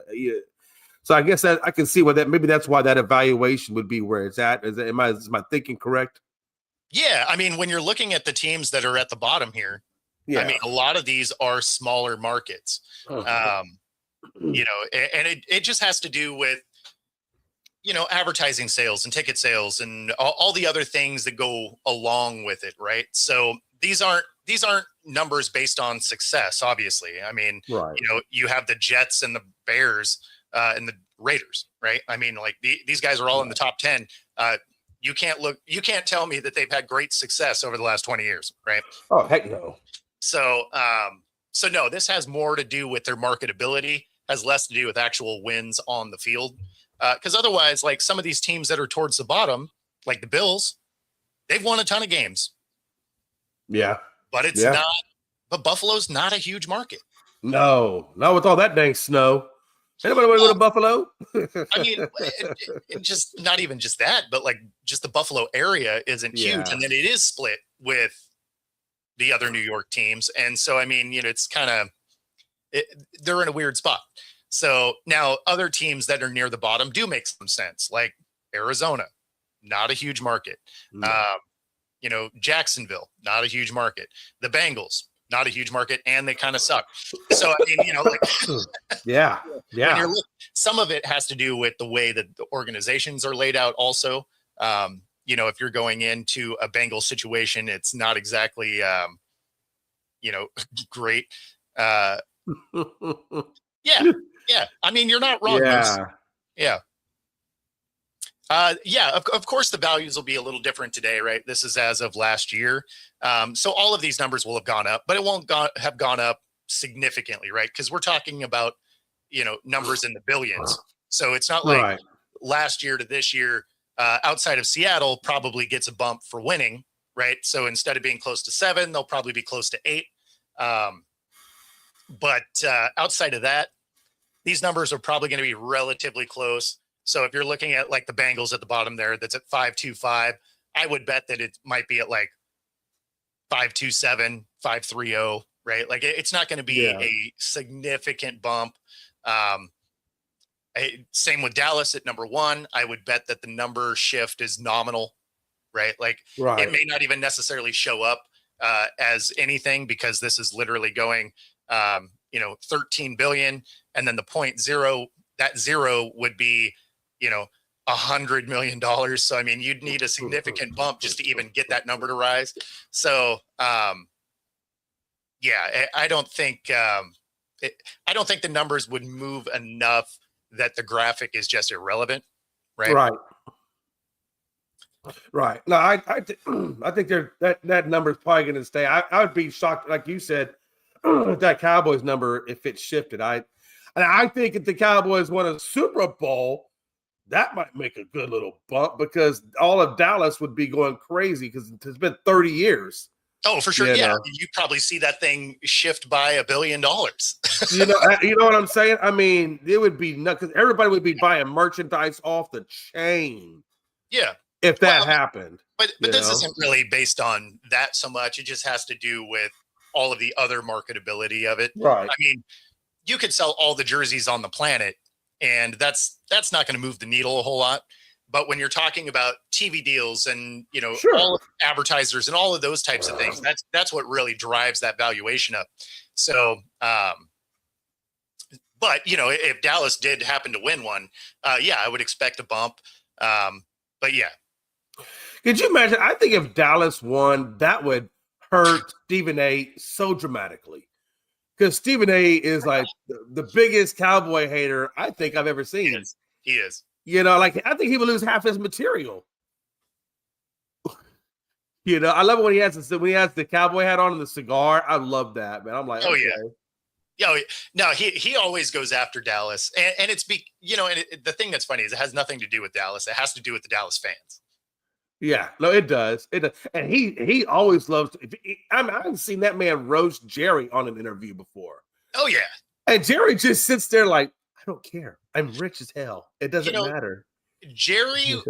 So I guess that I can see maybe that's why that evaluation would be where it's at. Is my thinking correct? Yeah, I mean, when you're looking at the teams that are at the bottom here, I mean, a lot of these are smaller markets. And it just has to do with, advertising sales and ticket sales and all the other things that go along with it, right? So these aren't numbers based on success, obviously. I mean, right. You have the Jets and the Bears and the Raiders, right? I mean, like these guys are all in the top 10. You can't tell me that they've had great success over the last 20 years, right? Oh, heck no. So no, this has more to do with their marketability, has less to do with actual wins on the field. Because otherwise, like some of these teams that are towards the bottom, like the Bills, they've won a ton of games. Yeah. But but Buffalo's not a huge market. No, not with all that dang snow. Anybody want to go to Buffalo? I mean, it just not even just that, but like just the Buffalo area isn't huge. And then it is split with the other New York teams. And so, I mean, it's kind of, they're in a weird spot. So now other teams that are near the bottom do make some sense, like Arizona, not a huge market. No. Jacksonville, not a huge market. The Bengals, not a huge market, and they kind of suck. So, I mean, like, yeah. When you're some of it has to do with the way that the organizations are laid out also. If you're going into a Bengals situation, it's not exactly, great. Yeah. I mean, you're not wrong. Yeah. Of course, the values will be a little different today, right? This is as of last year. So all of these numbers will have gone up, but it won't have gone up significantly, right? Because we're talking about, numbers in the billions. So it's not like last year to this year, outside of Seattle probably gets a bump for winning, right? So instead of being close to 7, they'll probably be close to 8. But outside of that, these numbers are probably going to be relatively close. So if you're looking at like the Bengals at the bottom there, that's at 5.25, I would bet that it might be at like 5.27, 5.30, right? Like it's not going to be a significant bump. Same with Dallas at number 1. I would bet that the number shift is nominal, right? Like it may not even necessarily show up as anything, because this is literally going, 13 billion. And then the 0.0, that 0 would be, $100 million. So, I mean, you'd need a significant bump just to even get that number to rise. So, I don't think the numbers would move enough that the graphic is just irrelevant. Right. No, I think that number is probably going to stay. I would be shocked, like you said, if that Cowboys number, if it shifted. I think if the Cowboys won a Super Bowl, that might make a good little bump, because all of Dallas would be going crazy, because it's been 30 years. Oh, for sure. You probably see that thing shift by $1 billion. you know what I'm saying? I mean, it would be nuts, because everybody would be buying merchandise off the chain. Yeah. If that happened. But this isn't really based on that so much. It just has to do with all of the other marketability of it. Right. I mean, you could sell all the jerseys on the planet, and that's not going to move the needle a whole lot. But when you're talking about TV deals and, all of advertisers and all of those types of things, that's what really drives that valuation up. So, but, if Dallas did happen to win one, I would expect a bump. But yeah. Could you imagine? I think if Dallas won, that would hurt Stephen A so dramatically. Because Stephen A is like the biggest Cowboy hater I think I've ever seen. He is. I think he would lose half his material. I love it when he has the Cowboy hat on and the cigar. I love that, man. I'm like, oh, okay. Yeah. No, he always goes after Dallas. And it's, the thing that's funny is it has nothing to do with Dallas. It has to do with the Dallas fans. Yeah, no, it does. It does. And he always loves I haven't seen that man roast Jerry on an interview before. Oh, yeah. And Jerry just sits there like, I don't care. I'm rich as hell. It doesn't matter. Jerry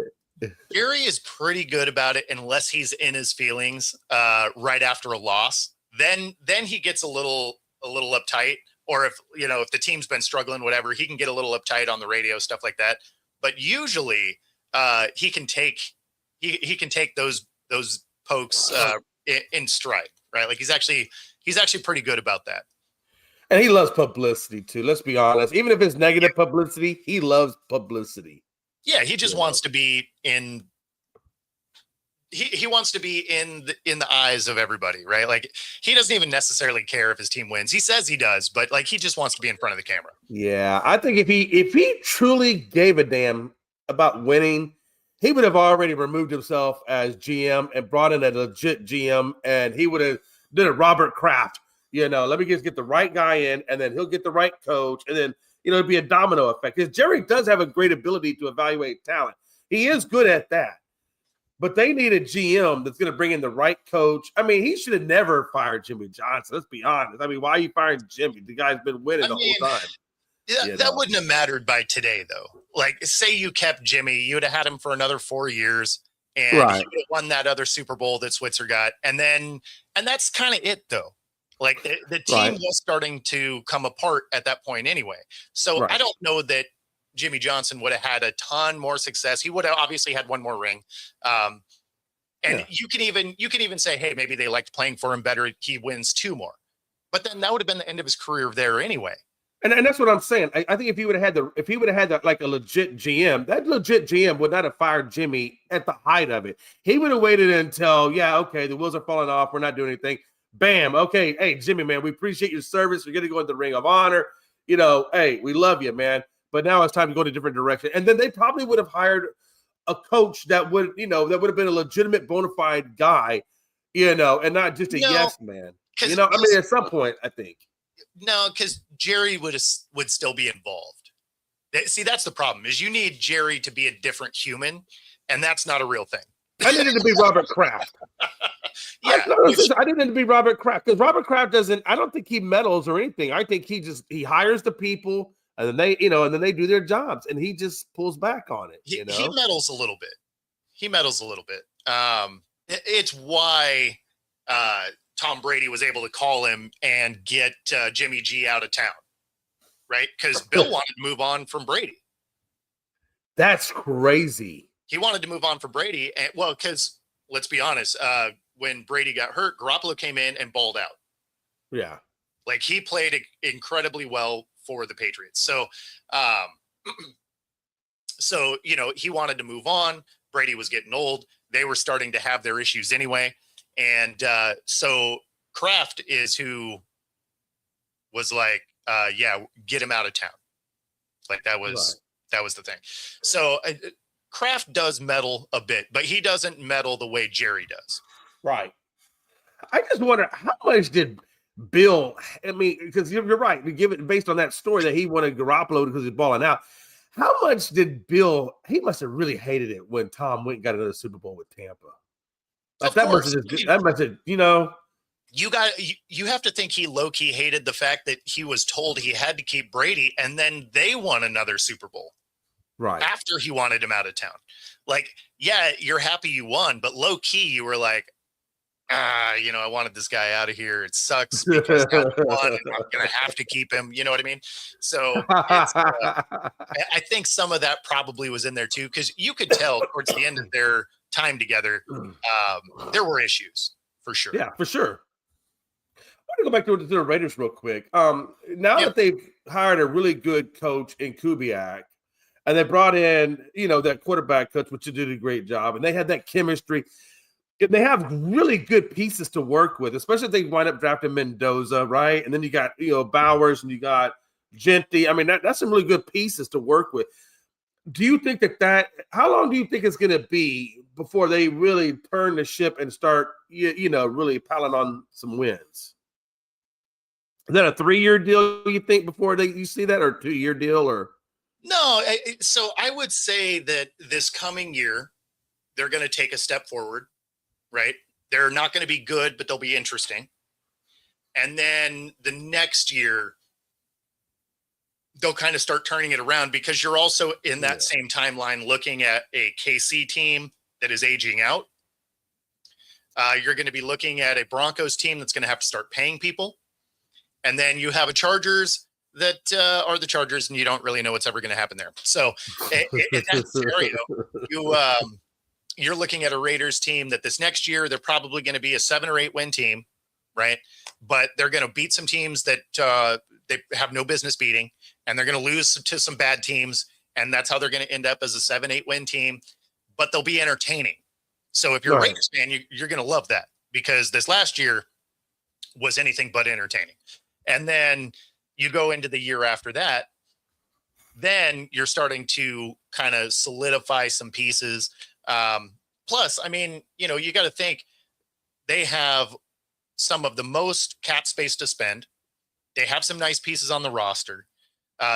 is pretty good about it unless he's in his feelings right after a loss. Then he gets a little uptight, or if the team's been struggling, whatever, he can get a little uptight on the radio, stuff like that. But usually he can take those pokes in stride, right? Like he's actually pretty good about that. And he loves publicity too. Let's be honest. Even if it's negative publicity, he loves publicity. Yeah, he just wants to be in. He wants to be in the eyes of everybody, right? Like he doesn't even necessarily care if his team wins. He says he does, but like he just wants to be in front of the camera. Yeah, I think if he truly gave a damn about winning, he would have already removed himself as GM and brought in a legit GM, and he would have did a Robert Kraft. Let me just get the right guy in, and then he'll get the right coach, and then it'd be a domino effect. Because Jerry does have a great ability to evaluate talent. He is good at that. But they need a GM that's going to bring in the right coach. I mean, he should have never fired Jimmy Johnson. Let's be honest. I mean, why are you firing Jimmy? The guy's been winning the whole time. Yeah, that wouldn't have mattered by today, though. Like, say you kept Jimmy, you would have had him for another 4 years, and he would have won that other Super Bowl that Switzer got. And that's kind of it, though. Like, the team was starting to come apart at that point anyway. So I don't know that Jimmy Johnson would have had a ton more success. He would have obviously had one more ring. You can even say, hey, maybe they liked playing for him better. He wins 2 more. But then that would have been the end of his career there anyway. And that's what I'm saying. I think if he would have had like a legit GM, that legit GM would not have fired Jimmy at the height of it. He would have waited until, okay, the wheels are falling off. We're not doing anything. Bam. Okay. Hey, Jimmy, man, we appreciate your service. You're going to go into the Ring of Honor. Hey, we love you, man. But now it's time to go in a different direction. And then they probably would have hired a coach that would have been a legitimate bona fide guy, and not just a yes man. At some point, I think. No, because Jerry would still be involved. See, that's the problem, is you need Jerry to be a different human, and that's not a real thing. I needed to be Robert Kraft. Yeah. I needed to be Robert Kraft, because Robert Kraft I don't think he meddles or anything. I think he hires the people, and then they do their jobs, and he just pulls back on it. He meddles a little bit. It's why Tom Brady was able to call him and get Jimmy G out of town, right? Because Bill wanted to move on from Brady. That's crazy. He wanted to move on from Brady. And because let's be honest, when Brady got hurt, Garoppolo came in and balled out. Yeah. Like, he played incredibly well for the Patriots. So, he wanted to move on. Brady was getting old. They were starting to have their issues anyway. And so Kraft is who was like, get him out of town. Like, that was the thing. So Kraft does meddle a bit, but he doesn't meddle the way Jerry does. Right. I just wonder, how much did Bill, because you're right, based on that story that he wanted Garoppolo because he's balling out. How much did Bill, he must have really hated it when Tom went and got another Super Bowl with Tampa. Like, that must have, you have to think he low-key hated the fact that he was told he had to keep Brady, and then they won another Super Bowl. Right. After he wanted him out of town. Like, yeah, you're happy you won, but low-key you were like, I wanted this guy out of here. It sucks because now we won and I'm going to have to keep him. You know what I mean? So I think some of that probably was in there too, because you could tell towards the end of their time together, there were issues for sure. Yeah, for sure. I want to go back to the Raiders real quick. Now that they've hired a really good coach in Kubiak, and they brought in, that quarterback coach, which did a great job, and they had that chemistry. They have really good pieces to work with, especially if they wind up drafting Mendoza, right? And then you got, Bowers, and you got Genty. That's some really good pieces to work with. Do you think how long do you think it's going to be before they really turn the ship and start, really piling on some wins? Is that a 3-year deal, you think, before you see that, or a 2-year deal, or? No. So I would say that this coming year, they're going to take a step forward. Right? They're not going to be good, but they'll be interesting. And then the next year, they'll kind of start turning it around, because you're also in that same timeline looking at a KC team that is aging out. You're going to be looking at a Broncos team that's going to have to start paying people. And then you have a Chargers that are the Chargers, and you don't really know what's ever going to happen there. So in that scenario, you're looking at a Raiders team that this next year, they're probably going to be a 7 or 8 win team, right? But they're going to beat some teams that they have no business beating, and they're going to lose to some bad teams, and that's how they're going to end up as a 7-8 win team, but they'll be entertaining. So if you're a Raiders fan, you're going to love that, because this last year was anything but entertaining. And then you go into the year after that, then you're starting to kind of solidify some pieces. Plus, you got to think they have some of the most cap space to spend. They have some nice pieces on the roster.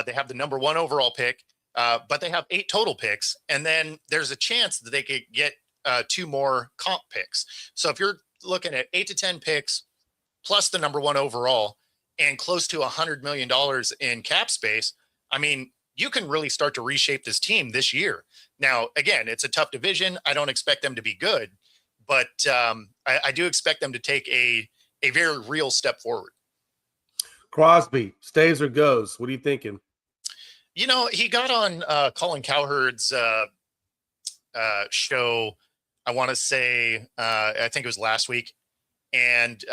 They have the number 1 overall pick, but they have 8 total picks. And then there's a chance that they could get 2 more comp picks. So if you're looking at 8 to 10 picks plus the number 1 overall and close to $100 million in cap space, you can really start to reshape this team this year. Now, again, it's a tough division. I don't expect them to be good, but I do expect them to take a very real step forward. Crosby, stays or goes? What are you thinking? He got on Colin Cowherd's show, I want to say, I think it was last week. and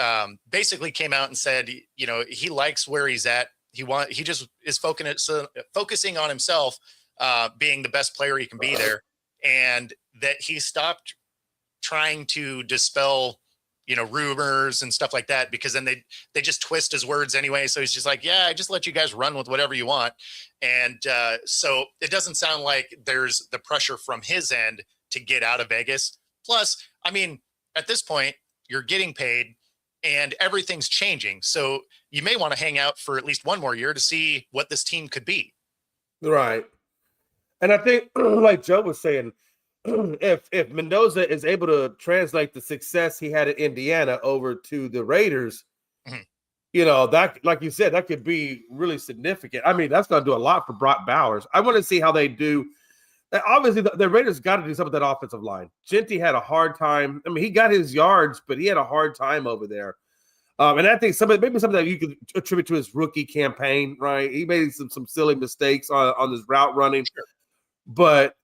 basically came out and said, he likes where he's at. He just is focusing on himself, being the best player he can be there, and that he stopped trying to dispel rumors and stuff like that, because then they just twist his words anyway. So he's just like, yeah, I just let you guys run with whatever you want. And so it doesn't sound like there's the pressure from his end to get out of Vegas. Plus, I mean, at this point, you're getting paid and everything's changing. So you may want to hang out for at least one more year to see what this team could be. Right. And I think, like Joe was saying, if Mendoza is able to translate the success he had at Indiana over to the Raiders, that, like you said, that could be really significant. I mean, that's going to do a lot for Brock Bowers. I want to see how they do. Obviously, the Raiders got to do something with that offensive line. Genty had a hard time. I mean, he got his yards, but he had a hard time over there. And I think maybe something that you could attribute to his rookie campaign, right? He made some silly mistakes on his route running. Sure. But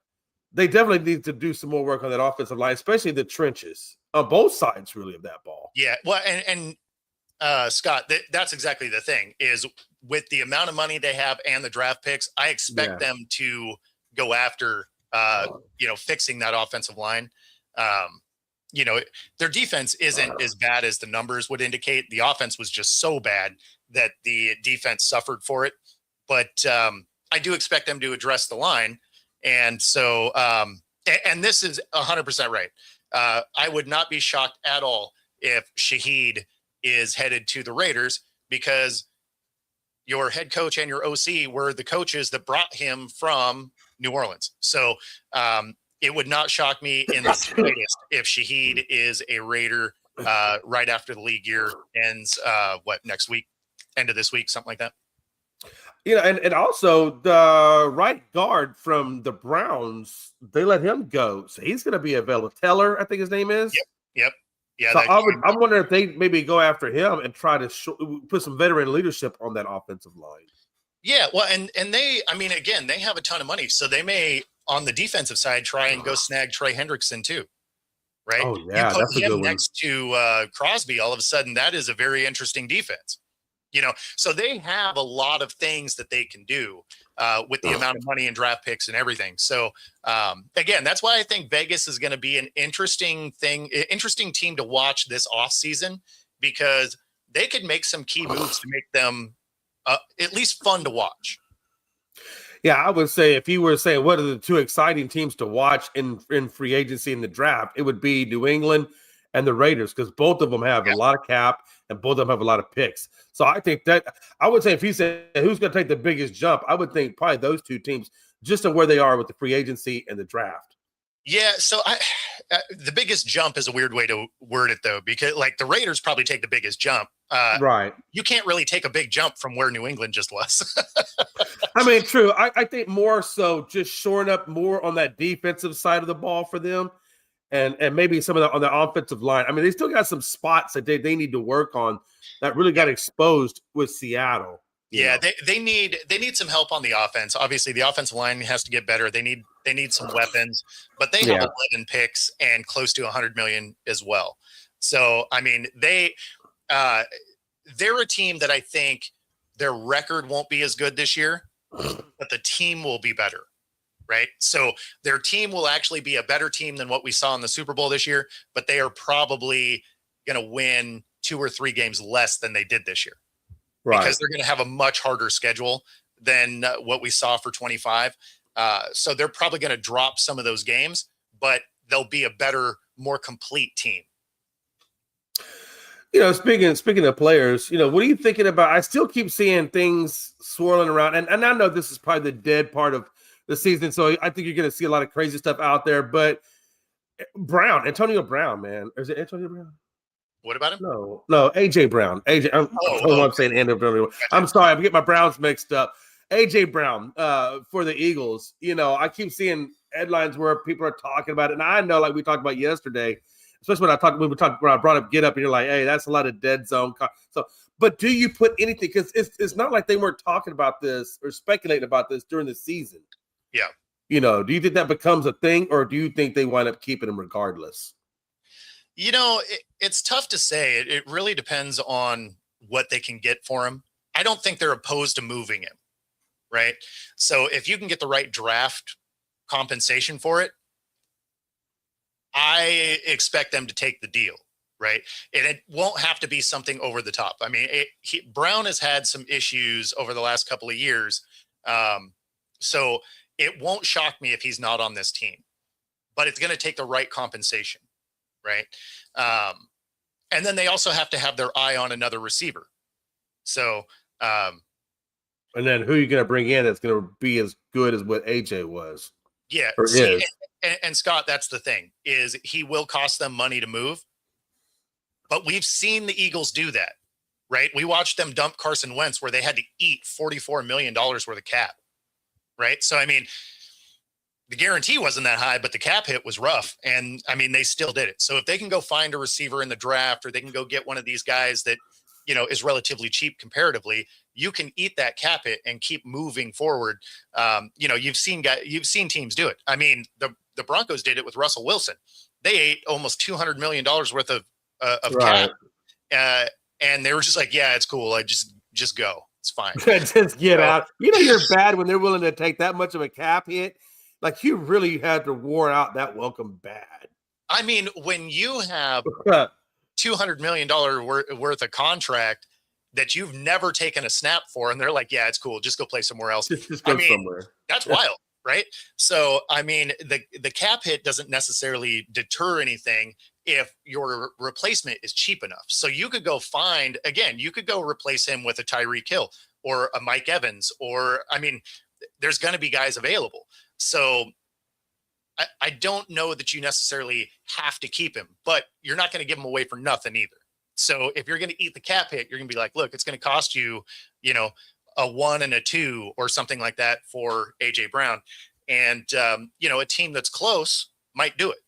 they definitely need to do some more work on that offensive line, especially the trenches on both sides, really, of that ball. Yeah, well, and Scott, that's exactly the thing, is with the amount of money they have and the draft picks, I expect them to go after, fixing that offensive line. Their defense isn't as bad as the numbers would indicate. The offense was just so bad that the defense suffered for it. But I do expect them to address the line. And so, and this is 100% right. I would not be shocked at all if Shaheed is headed to the Raiders, because your head coach and your OC were the coaches that brought him from New Orleans. So it would not shock me in the slightest if Shaheed is a Raider right after the league year ends, next week, end of this week, something like that. And also the right guard from the Browns, they let him go. So he's going to be available. Teller, I think his name is. Yep. Yeah. So I'm wondering if they maybe go after him and try to put some veteran leadership on that offensive line. Yeah. Well, and they have a ton of money. So they may, on the defensive side, try and go snag Trey Hendrickson too. Right. Oh, yeah. You put that's a good him one. next to Crosby, all of a sudden, that is a very interesting defense. So they have a lot of things that they can do with the amount of money and draft picks and everything. So again, that's why I think Vegas is going to be an interesting team to watch this offseason, because they could make some key moves to make them at least fun to watch. Yeah, I would say if you were saying what are the two exciting teams to watch in free agency in the draft, it would be New England and the Raiders, because both of them have a lot of cap and both of them have a lot of picks. So I think that I would say if he said who's going to take the biggest jump, I would think probably those two teams, just on where they are with the free agency and the draft. Yeah, so the biggest jump is a weird way to word it, though, because like the Raiders probably take the biggest jump. Right. You can't really take a big jump from where New England just was. I mean, true. I think more so just shoring up more on that defensive side of the ball for them. And maybe some of on the offensive line. I mean, they still got some spots that they need to work on that really got exposed with Seattle. Yeah, they need some help on the offense. Obviously, the offensive line has to get better. They need some weapons, but they have 11 picks and close to $100 million as well. So, I mean, they're a team that I think their record won't be as good this year, but the team will be better. Right. So their team will actually be a better team than what we saw in the Super Bowl this year, but they are probably going to win 2 or 3 games less than they did this year. Right. Because they're going to have a much harder schedule than what we saw for 25. So they're probably going to drop some of those games, but they'll be a better, more complete team. Speaking of players, what are you thinking about? I still keep seeing things swirling around, and I know this is probably the dead part of the season, so I think you're going to see a lot of crazy stuff out there. But Antonio Brown, man, is it Antonio Brown? What about him? No, AJ Brown. I'm saying Antonio. I'm sorry, I'm getting my Browns mixed up. AJ Brown for the Eagles. I keep seeing headlines where people are talking about it, and I know, like we talked about yesterday, especially when I brought up Get Up, and you're like, hey, that's a lot of dead zone. So, but do you put anything? Because it's not like they weren't talking about this or speculating about this during the season. Yeah. Do you think that becomes a thing, or do you think they wind up keeping him regardless? It's tough to say. It really depends on what they can get for him. I don't think they're opposed to moving him, right? So if you can get the right draft compensation for it, I expect them to take the deal, right? And it won't have to be something over the top. I mean, Brown has had some issues over the last couple of years. So it won't shock me if he's not on this team, but it's going to take the right compensation, right? And then they also have to have their eye on another receiver. So, and then who are you going to bring in that's going to be as good as what AJ was? Yeah. And Scott, that's the thing, is he will cost them money to move. But we've seen the Eagles do that, right? We watched them dump Carson Wentz where they had to eat $44 million worth of cap, right? So, I mean, the guarantee wasn't that high, but the cap hit was rough. And, I mean, they still did it. So if they can go find a receiver in the draft, or they can go get one of these guys that, is relatively cheap comparatively, you can eat that cap hit and keep moving forward. You've seen teams do it. I mean, the Broncos did it with Russell Wilson. They ate almost $200 million worth of right. cap. And they were just like, yeah, it's cool. I just go. It's fine. Just get out. You're bad when they're willing to take that much of a cap hit. Like, you really had to war out that welcome bad. I mean, when you have $200 million worth of contract that you've never taken a snap for, and they're like, yeah, it's cool, just go play somewhere else. Just go somewhere. That's wild, right? So, I mean, the cap hit doesn't necessarily deter anything if your replacement is cheap enough. So you could go replace him with a Tyreek Hill or a Mike Evans, or, I mean, there's going to be guys available. So I don't know that you necessarily have to keep him, but you're not going to give him away for nothing either. So if you're going to eat the cap hit, you're going to be like, look, it's going to cost you, a 1 and a 2 or something like that for AJ Brown. And, a team that's close might do it.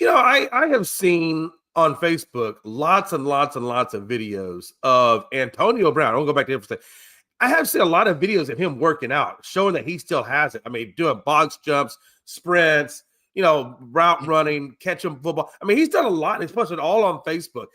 I have seen on Facebook lots and lots and lots of videos of Antonio Brown. I'll go back to him for a second. I have seen a lot of videos of him working out, showing that he still has it. I mean, doing box jumps, sprints, route running, catching football. I mean, he's done a lot, and he's posted all on Facebook.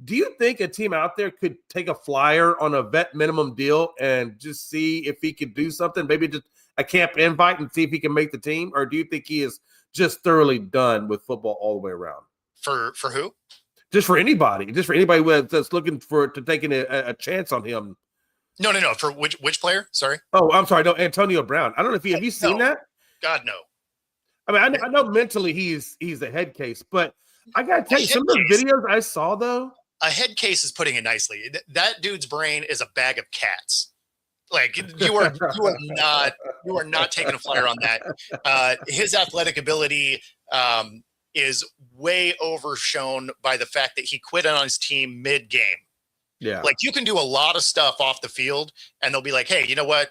Do you think a team out there could take a flyer on a vet minimum deal and just see if he could do something? Maybe just a camp invite and see if he can make the team? Or do you think he is just thoroughly done with football all the way around? For who? Just for anybody. Just for anybody that's looking to taking a chance on him. No. For which player? Sorry. Oh, I'm sorry. No, Antonio Brown. I don't know if have you seen that? God, no. I mean, I know mentally he's a head case, but I gotta tell you, some of the videos I saw though. A head case is putting it nicely. That dude's brain is a bag of cats. Like, you are not taking a flyer on that. His athletic ability is way overshown by the fact that he quit on his team mid-game. Yeah. Like, you can do a lot of stuff off the field and they'll be like, hey, you know what?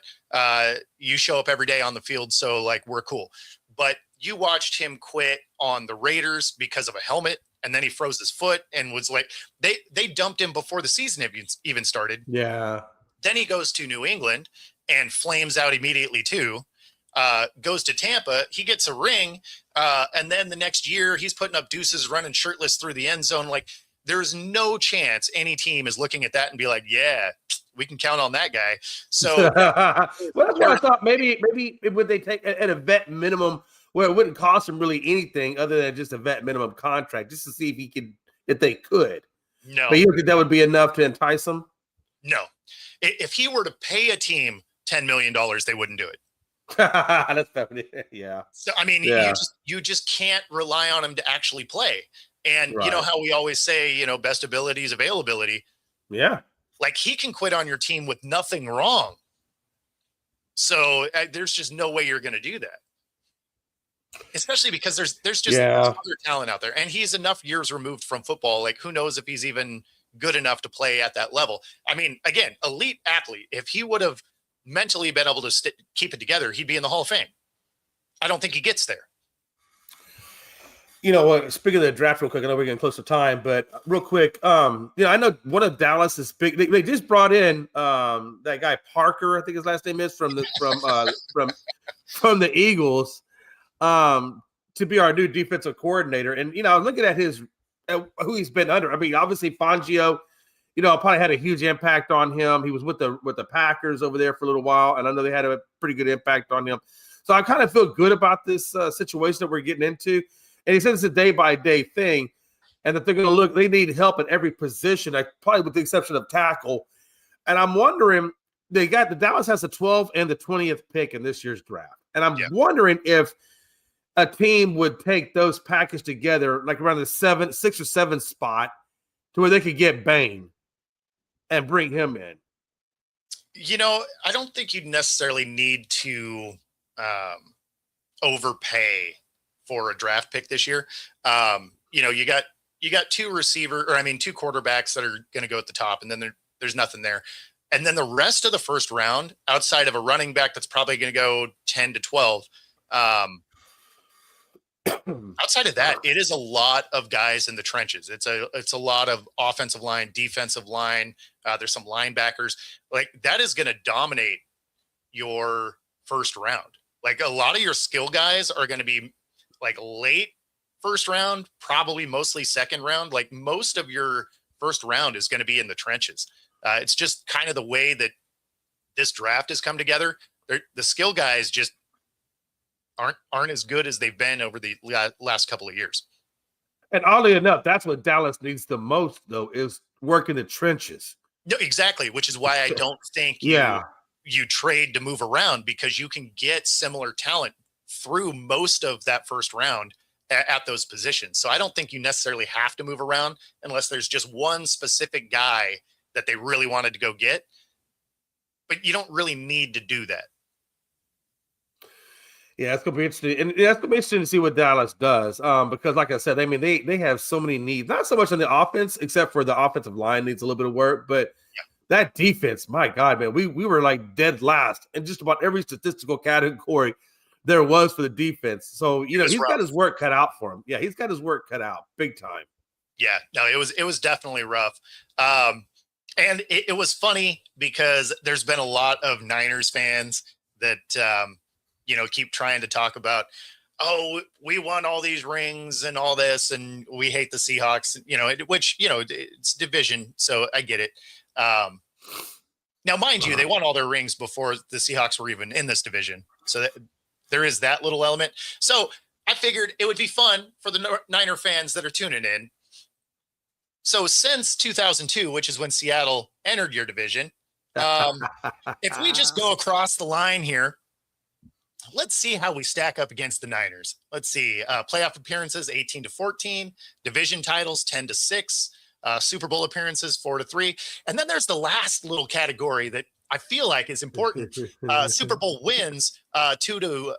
You show up every day on the field, so like, we're cool. But you watched him quit on the Raiders because of a helmet, and then he froze his foot and was like, they dumped him before the season even started. Yeah. Then he goes to New England and flames out immediately too. Goes to Tampa, he gets a ring, and then the next year he's putting up deuces, running shirtless through the end zone. Like, there's no chance any team is looking at that and be like, yeah, we can count on that guy. So well, that's what I thought. Maybe would they take at a vet minimum where it wouldn't cost him really anything other than just a vet minimum contract, just to see if they could. No. But you think that would be enough to entice him? No. If he were to pay a team $10 million, they wouldn't do it. That's funny. Yeah. So, I mean, you just can't rely on him to actually play. And right. You know how we always say, best ability is availability. Yeah. Like, he can quit on your team with nothing wrong. So there's just no way you're going to do that. Especially because there's just other talent out there. And he's enough years removed from football. Like, who knows if he's even good enough to play at that level. I mean, again, elite athlete. If he would have mentally been able to keep it together, he'd be in the Hall of Fame. I don't think he gets there. Speaking of the draft real quick, I know we're getting close to time, but real quick, I know one of Dallas's big, they just brought in that guy Parker, I think his last name is, from the Eagles. to be our new defensive coordinator. And, you know, looking at who he's been under. I mean, obviously Fangio, you know, probably had a huge impact on him. He was with the Packers over there for a little while, and I know they had a pretty good impact on him. So I kind of feel good about this situation that we're getting into. And he says it's a day-by-day thing, and that they're going to look – they need help in every position, probably with the exception of tackle. And I'm wondering – the Dallas has the 12th and the 20th pick in this year's draft. And I'm wondering if a team would take those packaged together like around the 6 or 7 spot to where they could get Bain and bring him in. You know, I don't think you'd necessarily need to overpay for a draft pick this year. You know, you got 2 quarterbacks that are going to go at the top, and then there's nothing there. And then the rest of the first round, outside of a running back that's probably going to go 10 to 12, outside of that, it is a lot of guys in the trenches. It's a lot of offensive line, defensive line. There's some linebackers. Like, that is going to dominate your first round. Like, a lot of your skill guys are going to be like late first round, probably mostly second round. Like, most of your first round is going to be in the trenches. It's just kind of the way that this draft has come together. The skill guys just aren't as good as they've been over the last couple of years. And oddly enough, that's what Dallas needs the most, though, is work in the trenches. No, exactly, which is why I don't think you trade to move around, because you can get similar talent through most of that first round at those positions. So I don't think you necessarily have to move around unless there's just one specific guy that they really wanted to go get. But you don't really need to do that. Yeah, it's going to be interesting. And that's going to be interesting to see what Dallas does. Because like I said, I mean, they have so many needs, not so much on the offense, except for the offensive line needs a little bit of work. But that defense, my God, man, we were like dead last in just about every statistical category there was for the defense. So, you know, he's got his work cut out for him. Yeah, he's got his work cut out big time. Yeah, no, it was definitely rough. And it was funny because there's been a lot of Niners fans that, you know, keep trying to talk about, oh, we won all these rings and all this, and we hate the Seahawks, you know, which, you know, it's division. So I get it. Now, mind you, they won all their rings before the Seahawks were even in this division. So there is that little element. So I figured it would be fun for the Niner fans that are tuning in. So since 2002, which is when Seattle entered your division, if we just go across the line here, let's see how we stack up against the Niners. Let's see. Playoff appearances, 18-14. Division titles, 10-6. Super Bowl appearances, 4-3. And then there's the last little category that I feel like is important. Super Bowl wins, 2 to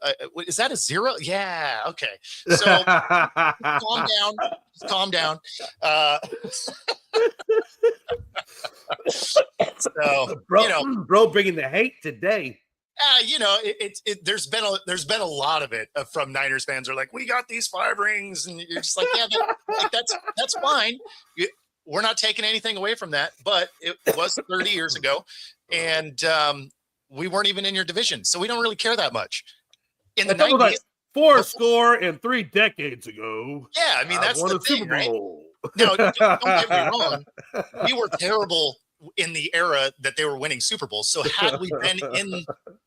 is that a 0? Yeah. Okay. So calm down. So, bro, you know, bro, bringing the hate today. You know, there's been a lot of it from Niners fans are like, we got these 5 rings, and you're just like, yeah, that's fine. We're not taking anything away from that, but it was 30 years ago, and we weren't even in your division, so we don't really care that much. In the 90s, like 4 score and 3 decades ago. Yeah, I mean, that's the thing, Super Bowl. Right? No, don't get me wrong. We were terrible in the era that they were winning Super Bowls. So had we been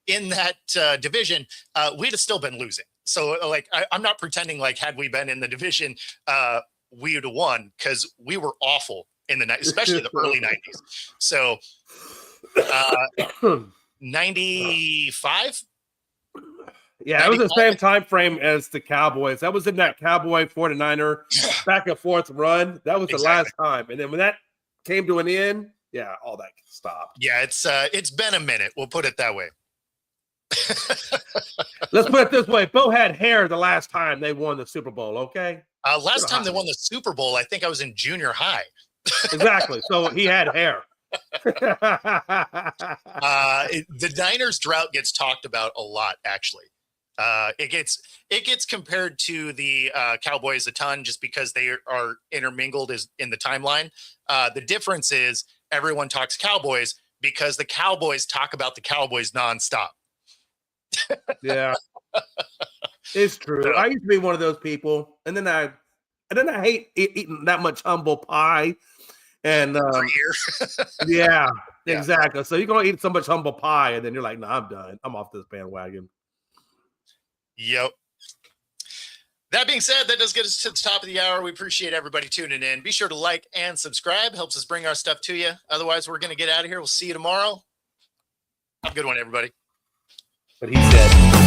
in that division, we'd have still been losing. So like, I'm not pretending like had we been in the division, we would have won, because we were awful in the night, especially the early 90s. So 95. Yeah, it was the same time frame as the Cowboys. That was in that Cowboy 49er back and forth run. That was the last time. And then when that came to an end, yeah, all that stopped. Yeah, it's been a minute. We'll put it that way. Let's put it this way. Bo had hair the last time they won the Super Bowl, okay? Last time they won the Super Bowl, I think I was in junior high. Exactly. So he had hair. The Niners drought gets talked about a lot, actually. It gets compared to the Cowboys a ton, just because they are intermingled in the timeline. The difference is everyone talks Cowboys because the Cowboys talk about the Cowboys nonstop. Yeah. It's true. So, I used to be one of those people, and then I hate eating that much humble pie. And yeah, exactly. So you're gonna eat so much humble pie, and then you're like, "No, I'm done. I'm off this bandwagon." Yep. That being said, that does get us to the top of the hour. We appreciate everybody tuning in. Be sure to like and subscribe. Helps us bring our stuff to you. Otherwise, we're going to get out of here. We'll see you tomorrow. Have a good one, everybody. But he said.